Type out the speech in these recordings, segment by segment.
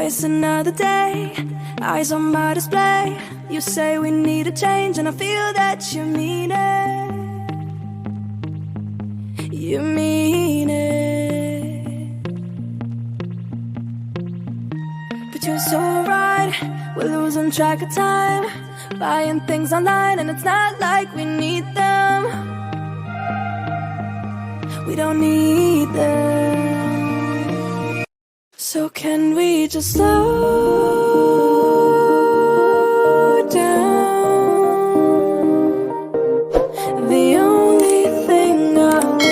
It's another day, eyes on my display. You say we need a change, and I feel that you mean it. You mean it. But you're so right, we're losing track of time, buying things online, and it's not like we need them. We don't need them. So can we just slow down? The only thing I'll do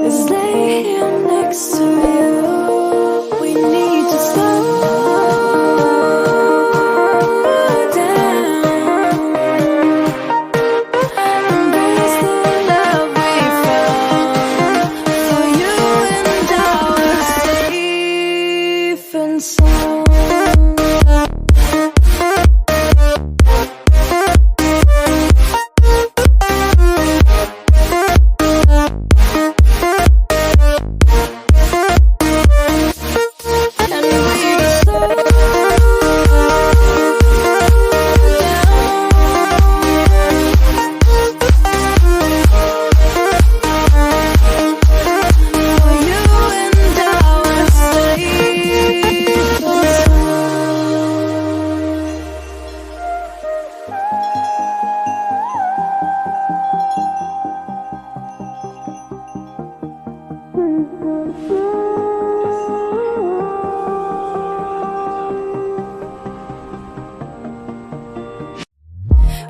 is lay here next to you. We need to slow down. Embrace the love we found. For you and I were safe and sound.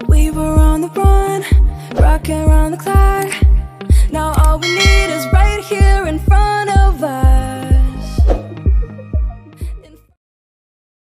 We were on the run, rocking around the clock. Now all we need